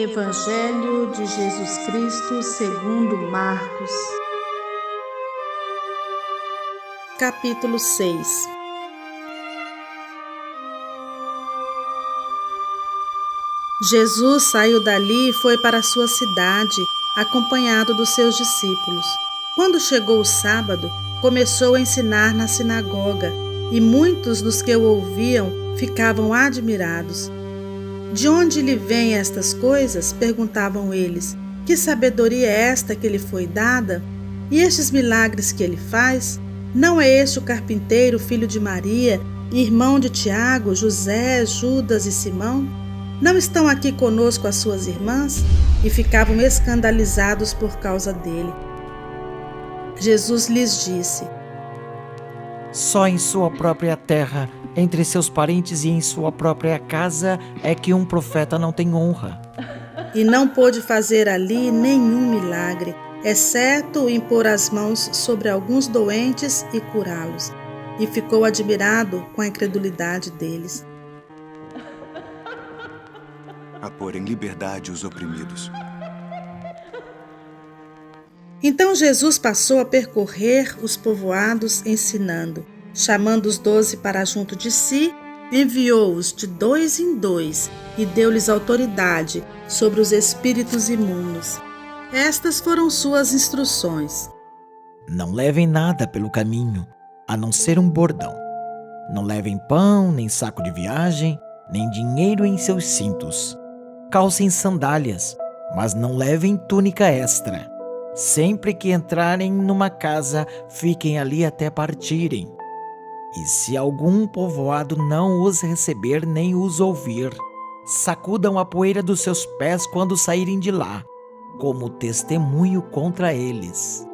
Evangelho de Jesus Cristo segundo Marcos. Capítulo 6. Jesus saiu dali e foi para a sua cidade, acompanhado dos seus discípulos. Quando chegou o sábado, começou a ensinar na sinagoga, e muitos dos que o ouviam ficavam admirados. De onde lhe vêm estas coisas? Perguntavam eles. Que sabedoria é esta que lhe foi dada? E estes milagres que ele faz? Não é este o carpinteiro, filho de Maria, irmão de Tiago, José, Judas e Simão? Não estão aqui conosco as suas irmãs? E ficavam escandalizados por causa dele. Jesus lhes disse: Só em sua própria terra, entre seus parentes e em sua própria casa, é que um profeta não tem honra. E não pôde fazer ali nenhum milagre, exceto impor as mãos sobre alguns doentes e curá-los. E ficou admirado com a incredulidade deles. A pôr em liberdade os oprimidos. Então Jesus passou a percorrer os povoados ensinando. Chamando os 12 para junto de si, enviou-os de 2 em 2 e deu-lhes autoridade sobre os espíritos imundos. Estas foram suas instruções. Não levem nada pelo caminho, a não ser um bordão. Não levem pão, nem saco de viagem, nem dinheiro em seus cintos. Calcem sandálias, mas não levem túnica extra. Sempre que entrarem numa casa, fiquem ali até partirem. E se algum povoado não os receber nem os ouvir, sacudam a poeira dos seus pés quando saírem de lá, como testemunho contra eles.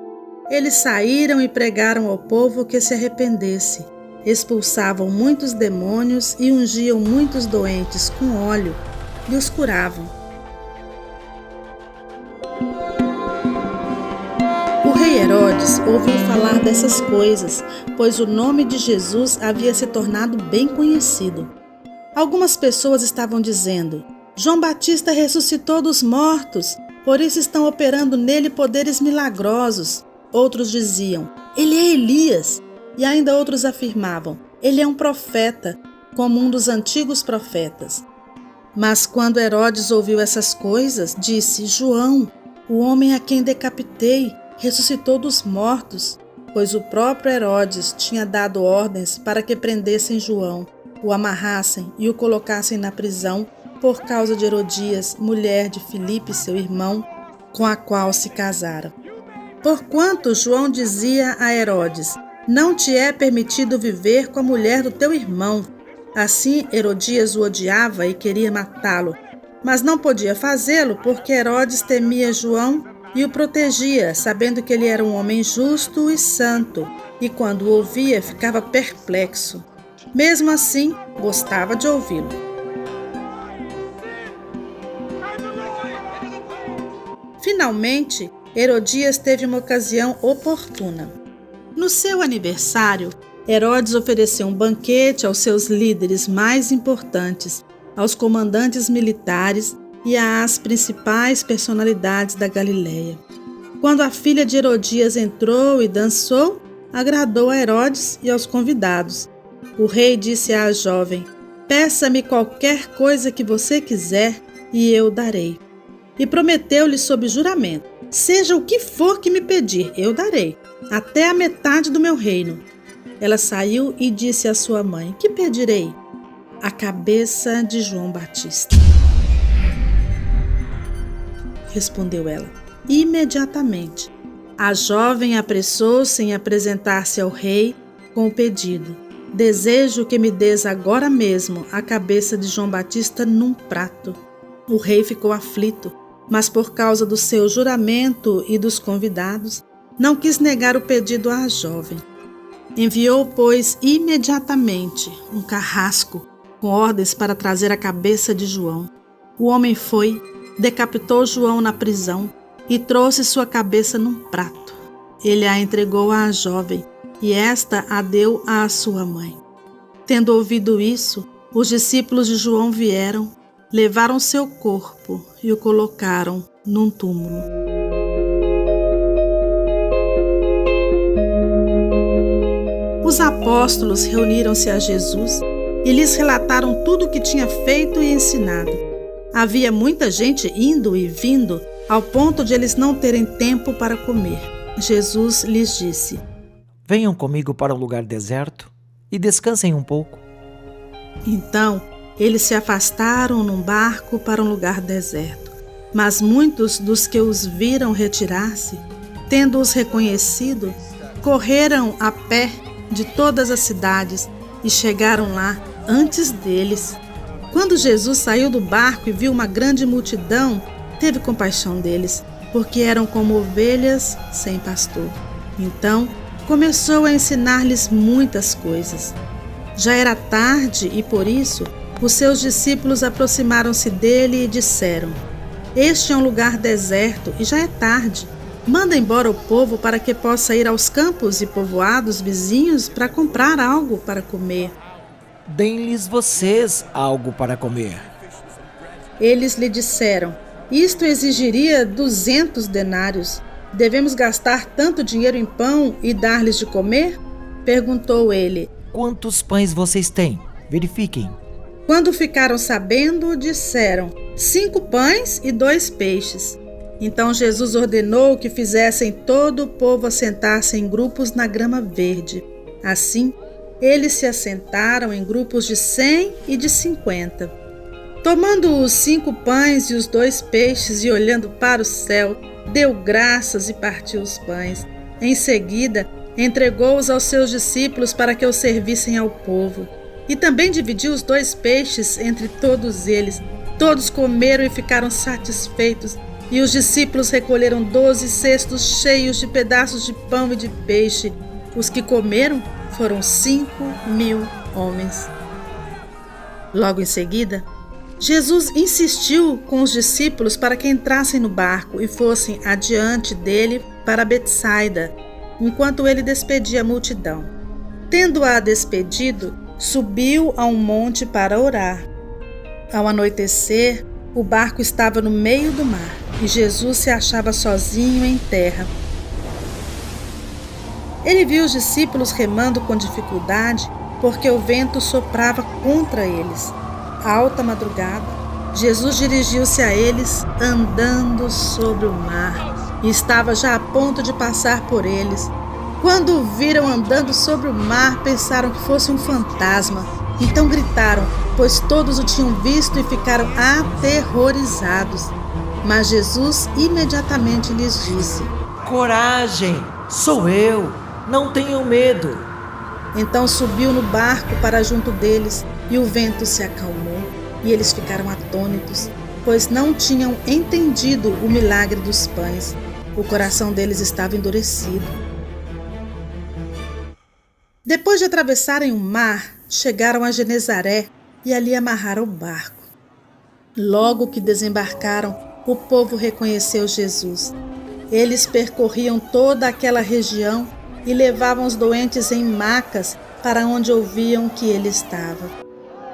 Eles saíram e pregaram ao povo que se arrependesse. Expulsavam muitos demônios e ungiam muitos doentes com óleo e os curavam. O rei Herodes ouviu falar dessas coisas, pois o nome de Jesus havia se tornado bem conhecido. Algumas pessoas estavam dizendo: João Batista ressuscitou dos mortos, por isso estão operando nele poderes milagrosos. Outros diziam: ele é Elias. E ainda outros afirmavam: ele é um profeta, como um dos antigos profetas. Mas quando Herodes ouviu essas coisas, disse: João, o homem a quem decapitei, ressuscitou dos mortos, pois o próprio Herodes tinha dado ordens para que prendessem João, o amarrassem e o colocassem na prisão por causa de Herodias, mulher de Filipe, seu irmão, com a qual se casaram. Porquanto João dizia a Herodes: não te é permitido viver com a mulher do teu irmão. Assim Herodias o odiava e queria matá-lo, mas não podia fazê-lo porque Herodes temia João e o protegia, sabendo que ele era um homem justo e santo, e quando o ouvia ficava perplexo. Mesmo assim, gostava de ouvi-lo. Finalmente, Herodias teve uma ocasião oportuna. No seu aniversário, Herodes ofereceu um banquete aos seus líderes mais importantes, aos comandantes militares e às principais personalidades da Galileia. Quando a filha de Herodias entrou e dançou, agradou a Herodes e aos convidados. O rei disse à jovem: peça-me qualquer coisa que você quiser e eu darei. E prometeu-lhe sob juramento: seja o que for que me pedir, eu darei, até a metade do meu reino. Ela saiu e disse à sua mãe: que pedirei? A cabeça de João Batista. Respondeu ela. Imediatamente, a jovem apressou-se em apresentar-se ao rei com o pedido: desejo que me des agora mesmo a cabeça de João Batista num prato. O rei ficou aflito, mas por causa do seu juramento e dos convidados, não quis negar o pedido à jovem. Enviou, pois, imediatamente um carrasco com ordens para trazer a cabeça de João. O homem foi, decapitou João na prisão e trouxe sua cabeça num prato. Ele a entregou à jovem e esta a deu à sua mãe. Tendo ouvido isso, os discípulos de João vieram levaram seu corpo e o colocaram num túmulo. Os apóstolos reuniram-se a Jesus e lhes relataram tudo o que tinha feito e ensinado. Havia muita gente indo e vindo, ao ponto de eles não terem tempo para comer. Jesus lhes disse: Venham comigo para um lugar deserto e descansem um pouco. Então, eles se afastaram num barco para um lugar deserto. Mas muitos dos que os viram retirar-se, tendo-os reconhecido, correram a pé de todas as cidades e chegaram lá antes deles. Quando Jesus saiu do barco e viu uma grande multidão, teve compaixão deles, porque eram como ovelhas sem pastor. Então, começou a ensinar-lhes muitas coisas. Já era tarde e, por isso, os seus discípulos aproximaram-se dele e disseram: Este é um lugar deserto e já é tarde. Manda embora o povo para que possa ir aos campos e povoados vizinhos para comprar algo para comer. Deem-lhes vocês algo para comer. Eles lhe disseram: Isto exigiria 200 denários. Devemos gastar tanto dinheiro em pão e dar-lhes de comer? Perguntou ele. Quantos pães vocês têm? Verifiquem. Quando ficaram sabendo, disseram: 5 pães e 2 peixes. Então Jesus ordenou que fizessem todo o povo assentar-se em grupos na grama verde. Assim, eles se assentaram em grupos de 100 e de 50. Tomando os 5 pães e os 2 peixes e olhando para o céu, deu graças e partiu os pães. Em seguida, entregou-os aos seus discípulos para que os servissem ao povo. E também dividiu os 2 peixes entre todos eles. Todos comeram e ficaram satisfeitos. E os discípulos recolheram 12 cestos cheios de pedaços de pão e de peixe. Os que comeram foram 5.000 homens. Logo em seguida, Jesus insistiu com os discípulos para que entrassem no barco e fossem adiante dele para Betsaida, enquanto ele despedia a multidão. Tendo-a despedido, subiu a um monte para orar. Ao anoitecer, o barco estava no meio do mar e Jesus se achava sozinho em terra. Ele viu os discípulos remando com dificuldade porque o vento soprava contra eles. À alta madrugada, Jesus dirigiu-se a eles andando sobre o mar e estava já a ponto de passar por eles. Quando o viram andando sobre o mar, pensaram que fosse um fantasma. Então gritaram, pois todos o tinham visto e ficaram aterrorizados. Mas Jesus imediatamente lhes disse: Coragem, sou eu, não tenham medo. Então subiu no barco para junto deles e o vento se acalmou e eles ficaram atônitos, pois não tinham entendido o milagre dos pães. O coração deles estava endurecido. Depois de atravessarem o mar, chegaram a Genezaré e ali amarraram o barco. Logo que desembarcaram, o povo reconheceu Jesus. Eles percorriam toda aquela região e levavam os doentes em macas para onde ouviam que ele estava.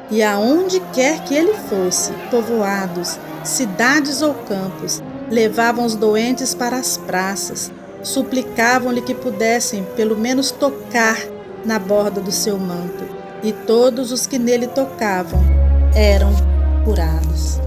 E aonde quer que ele fosse, povoados, cidades ou campos, levavam os doentes para as praças, suplicavam-lhe que pudessem pelo menos tocar na borda do seu manto, e todos os que nele tocavam eram curados.